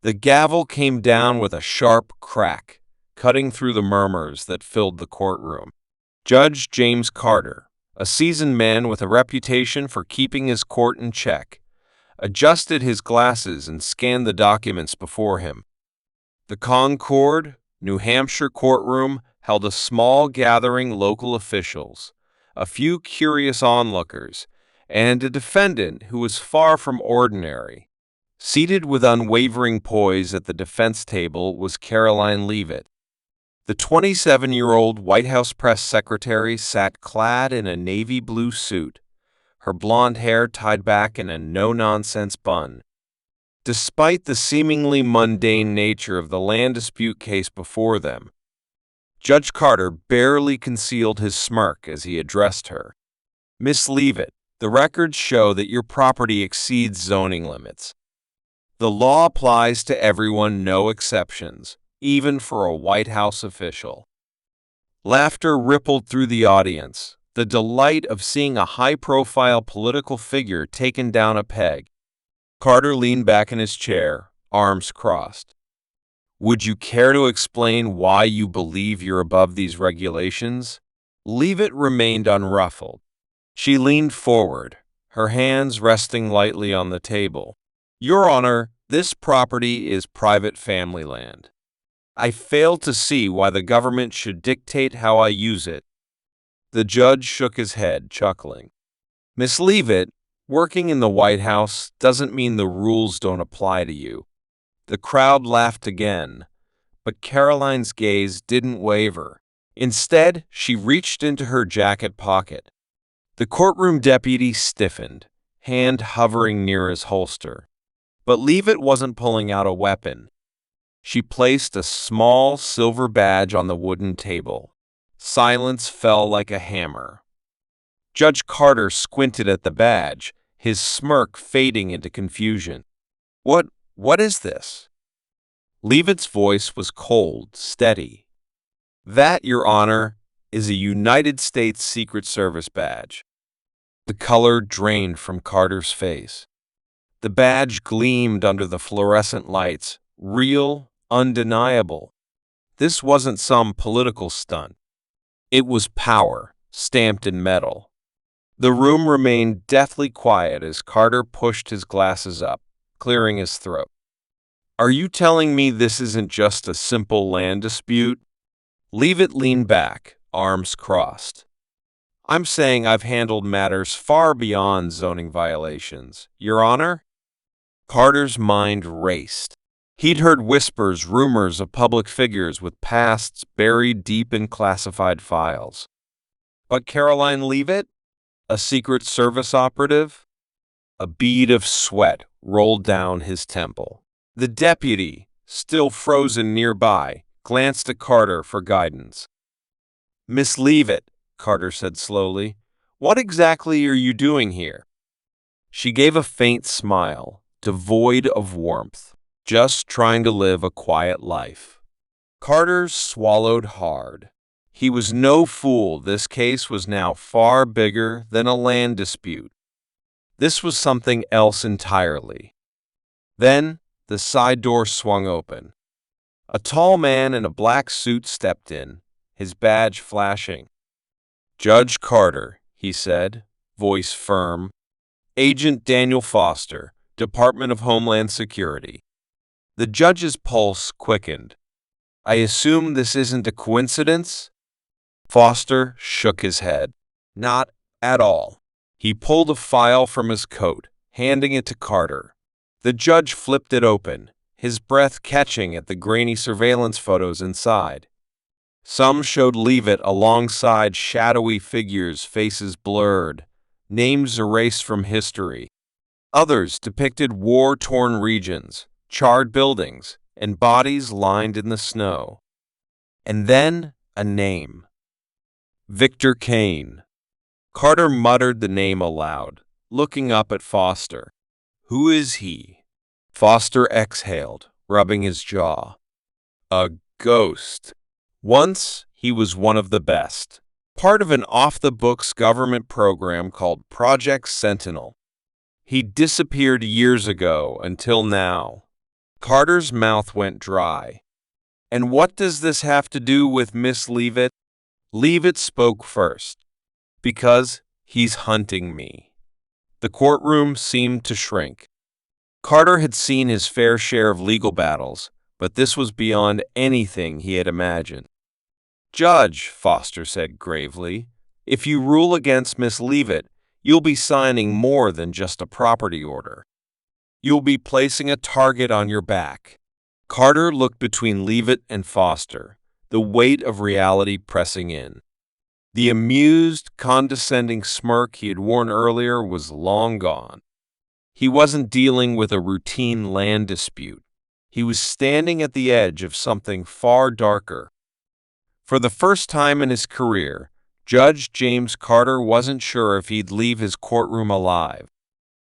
The gavel came down with a sharp crack, cutting through the murmurs that filled the courtroom. Judge James Carter, a seasoned man with a reputation for keeping his court in check, adjusted his glasses and scanned the documents before him. The Concord, New Hampshire courtroom held a small gathering local officials, a few curious onlookers, and a defendant who was far from ordinary. Seated with unwavering poise at the defense table was Karoline Leavitt. The 27-year-old White House press secretary sat clad in a navy blue suit, her blonde hair tied back in a no-nonsense bun. Despite the seemingly mundane nature of the land dispute case before them, Judge Carter barely concealed his smirk as he addressed her. "Miss Leavitt, the records show that your property exceeds zoning limits. The law applies to everyone, no exceptions, even for a White House official." Laughter rippled through the audience, the delight of seeing a high-profile political figure taken down a peg. Carter leaned back in his chair, arms crossed. "Would you care to explain why you believe you're above these regulations?" Leavitt remained unruffled. She leaned forward, her hands resting lightly on the table. "Your Honor, this property is private family land. I fail to see why the government should dictate how I use it." The judge shook his head, chuckling. "Miss Leavitt, working in the White House doesn't mean the rules don't apply to you." The crowd laughed again, but Karoline's gaze didn't waver. Instead, she reached into her jacket pocket. The courtroom deputy stiffened, hand hovering near his holster. But Leavitt wasn't pulling out a weapon. She placed a small silver badge on the wooden table. Silence fell like a hammer. Judge Carter squinted at the badge, his smirk fading into confusion. What is this?" Leavitt's voice was cold, steady. "That, Your Honor, is a United States Secret Service badge." The color drained from Carter's face. The badge gleamed under the fluorescent lights, real, undeniable. This wasn't some political stunt. It was power, stamped in metal. The room remained deathly quiet as Carter pushed his glasses up, clearing his throat. "Are you telling me this isn't just a simple land dispute?" Leavitt leaned back, arms crossed. "I'm saying I've handled matters far beyond zoning violations, Your Honor." Carter's mind raced. He'd heard whispers, rumors of public figures with pasts buried deep in classified files. But Karoline Leavitt? A Secret Service operative? A bead of sweat rolled down his temple. The deputy, still frozen nearby, glanced at Carter for guidance. "Miss Leavitt," Carter said slowly, "what exactly are you doing here?" She gave a faint smile, devoid of warmth. "Just trying to live a quiet life." Carter swallowed hard. He was no fool. This case was now far bigger than a land dispute. This was something else entirely. Then the side door swung open. A tall man in a black suit stepped in, his badge flashing. "Judge Carter," he said, voice firm. "Agent Daniel Foster, Department of Homeland Security." The judge's pulse quickened. "I assume this isn't a coincidence?" Foster shook his head. "Not at all." He pulled a file from his coat, handing it to Carter. The judge flipped it open, his breath catching at the grainy surveillance photos inside. Some showed Leavitt alongside shadowy figures, faces blurred, names erased from history. Others depicted war-torn regions, charred buildings, and bodies lined in the snow. And then a name. Victor Kane. Carter muttered the name aloud, looking up at Foster. "Who is he?" Foster exhaled, rubbing his jaw. "A ghost. Once, he was one of the best. Part of an off-the-books government program called Project Sentinel. He disappeared years ago until now." Carter's mouth went dry. "And what does this have to do with Miss Leavitt?" Leavitt spoke first. "Because he's hunting me." The courtroom seemed to shrink. Carter had seen his fair share of legal battles, but this was beyond anything he had imagined. "Judge," Foster said gravely, "if you rule against Miss Leavitt, you'll be signing more than just a property order. You'll be placing a target on your back." Carter looked between Leavitt and Foster, the weight of reality pressing in. The amused, condescending smirk he had worn earlier was long gone. He wasn't dealing with a routine land dispute. He was standing at the edge of something far darker. For the first time in his career, Judge James Carter wasn't sure if he'd leave his courtroom alive.